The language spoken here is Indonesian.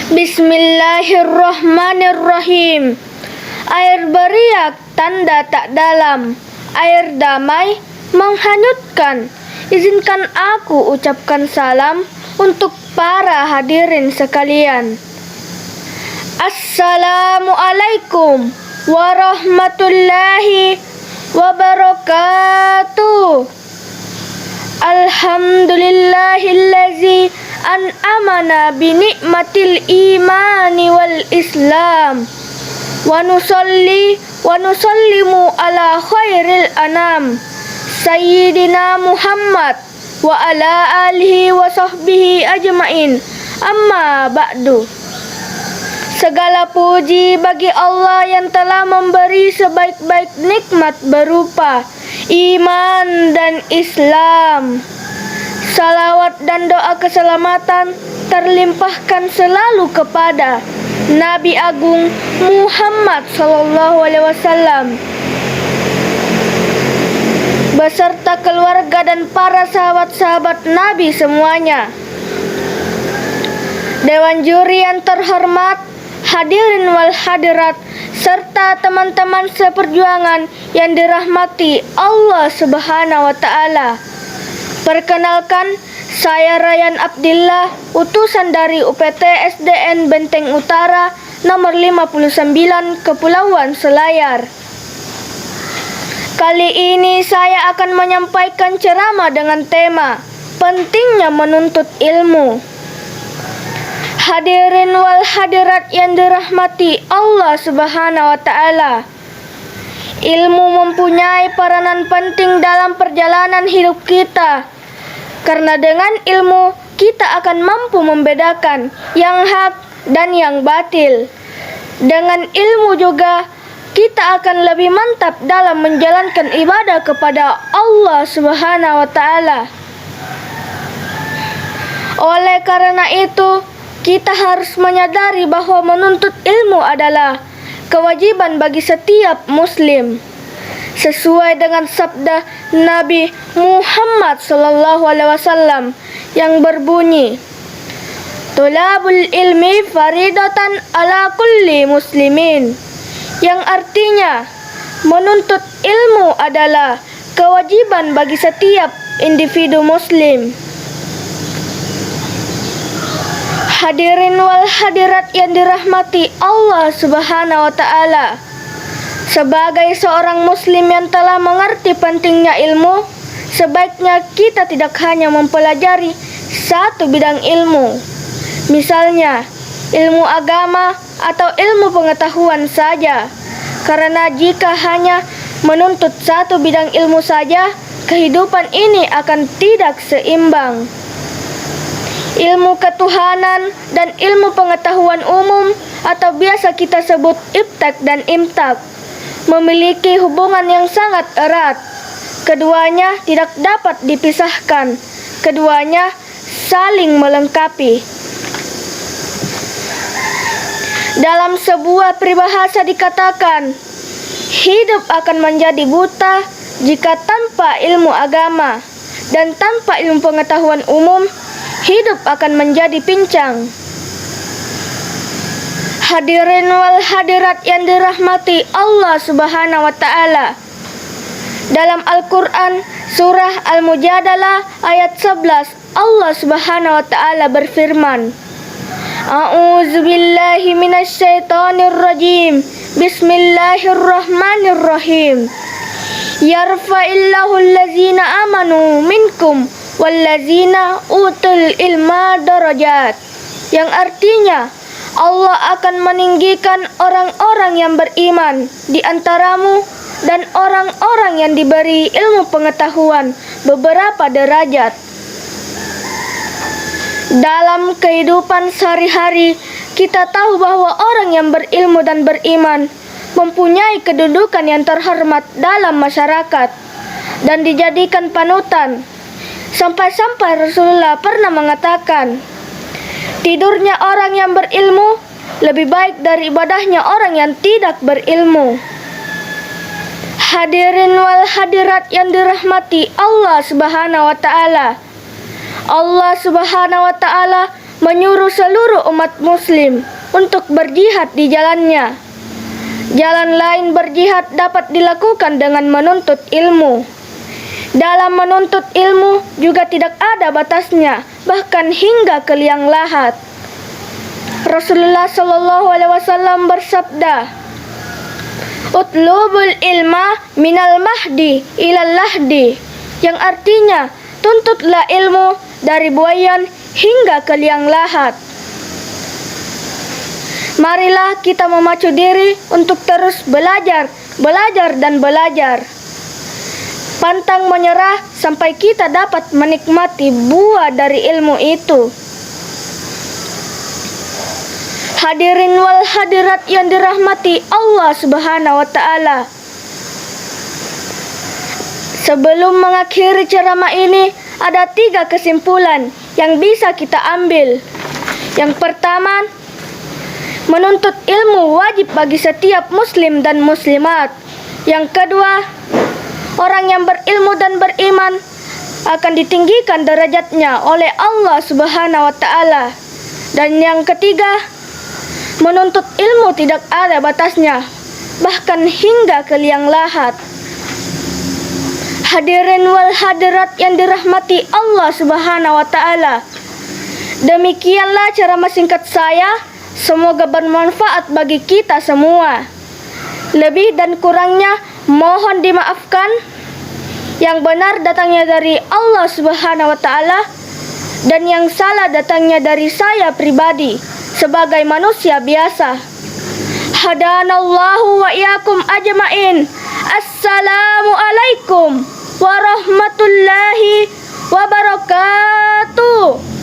Bismillahirrahmanirrahim. Air beriak tanda tak dalam, air damai menghanyutkan. Izinkan aku ucapkan salam untuk para hadirin sekalian. Assalamualaikum warahmatullahi wabarakatuh. Alhamdulillahillazi an'amana binikmatil imani wal islam. Wa nusalli wa nusallimu ala khairil anam Sayyidina Muhammad wa ala alihi wa sahbihi ajmain. Amma ba'du. Segala puji bagi Allah yang telah memberi sebaik-baik nikmat berupa iman dan Islam. Salawat dan doa keselamatan terlimpahkan selalu kepada Nabi Agung Muhammad SAW beserta keluarga dan para sahabat-sahabat Nabi semuanya. Dewan juri yang terhormat, hadirin wal hadirat, serta teman-teman seperjuangan yang dirahmati Allah Subhanahu wa Ta'ala. Perkenalkan, saya Ryan Abdillah, utusan dari UPT SDN Benteng Utara nomor 59 Kepulauan Selayar. Kali ini saya akan menyampaikan ceramah dengan tema pentingnya menuntut ilmu. Hadirin wal hadirat yang dirahmati Allah Subhanahu wa Ta'ala, ilmu mempunyai peranan penting dalam perjalanan hidup kita. Karena dengan ilmu kita akan mampu membedakan yang hak dan yang batil. Dengan ilmu juga kita akan lebih mantap dalam menjalankan ibadah kepada Allah Subhanahu wa Ta'ala. Oleh karena itu, kita harus menyadari bahwa menuntut ilmu adalah kewajiban bagi setiap muslim. Sesuai dengan sabda Nabi Muhammad SAW yang berbunyi, "Tulabul ilmi faridatan ala kulli muslimin," yang artinya menuntut ilmu adalah kewajiban bagi setiap individu muslim. Hadirin wal hadirat yang dirahmati Allah Subhanahu wa Ta'ala, sebagai seorang muslim yang telah mengerti pentingnya ilmu, sebaiknya kita tidak hanya mempelajari satu bidang ilmu, misalnya ilmu agama atau ilmu pengetahuan saja. Karena jika hanya menuntut satu bidang ilmu saja, kehidupan ini akan tidak seimbang. Ilmu ketuhanan dan ilmu pengetahuan umum atau biasa kita sebut iptek dan imtak memiliki hubungan yang sangat erat. Keduanya tidak dapat dipisahkan. Keduanya saling melengkapi. Dalam sebuah peribahasa dikatakan, hidup akan menjadi buta jika tanpa ilmu agama, dan tanpa ilmu pengetahuan umum, hidup akan menjadi pincang. Hadirin wal hadirat yang dirahmati Allah Subhanahu wa Ta'ala, dalam Al-Quran surah Al-Mujadalah ayat 11, Allah Subhanahu wa Ta'ala berfirman, A'udzubillahi minasyaitonirrajim. Bismillahirrahmanirrahim. Yarfa'illahu allazina amanu minkum wallazina utul ilma darajat. Yang artinya, Allah akan meninggikan orang-orang yang beriman di antaramu dan orang-orang yang diberi ilmu pengetahuan beberapa derajat. Dalam kehidupan sehari-hari, kita tahu bahwa orang yang berilmu dan beriman mempunyai kedudukan yang terhormat dalam masyarakat dan dijadikan panutan. Sampai-sampai Rasulullah pernah mengatakan, tidurnya orang yang berilmu lebih baik dari ibadahnya orang yang tidak berilmu. Hadirin wal hadirat yang dirahmati Allah Subhanahu wa Ta'ala, Allah Subhanahu wa Ta'ala menyuruh seluruh umat muslim untuk berjihad di jalannya. Jalan lain berjihad dapat dilakukan dengan menuntut ilmu. Dalam menuntut ilmu juga tidak ada batasnya, bahkan hingga ke liang lahat. Rasulullah Shallallahu Alaihi Wasallam bersabda, "Utlubul ilma minal mahdi ilal lahdi," yang artinya tuntutlah ilmu dari buayan hingga ke liang lahat. Marilah kita memacu diri untuk terus belajar, dan belajar. Pantang menyerah sampai kita dapat menikmati buah dari ilmu itu. Hadirin wal hadirat yang dirahmati Allah Subhanahu wa Ta'ala. Sebelum mengakhiri ceramah ini, ada 3 kesimpulan yang bisa kita ambil. Yang pertama, menuntut ilmu wajib bagi setiap muslim dan muslimat. Yang kedua, orang yang berilmu dan beriman akan ditinggikan derajatnya oleh Allah Subhanahu wa Ta'ala. Dan yang ketiga, menuntut ilmu tidak ada batasnya, bahkan hingga ke liang lahat. Hadirin wal hadirat yang dirahmati Allah Subhanahu wa Ta'ala. Demikianlah ceramah singkat saya. Semoga bermanfaat bagi kita semua. Lebih dan kurangnya mohon dimaafkan. Yang benar datangnya dari Allah Subhanahu wa Ta'ala, dan yang salah datangnya dari saya pribadi sebagai manusia biasa. Hadanallahu wa iyyakum ajmain. Assalamualaikum warahmatullahi wabarakatuh.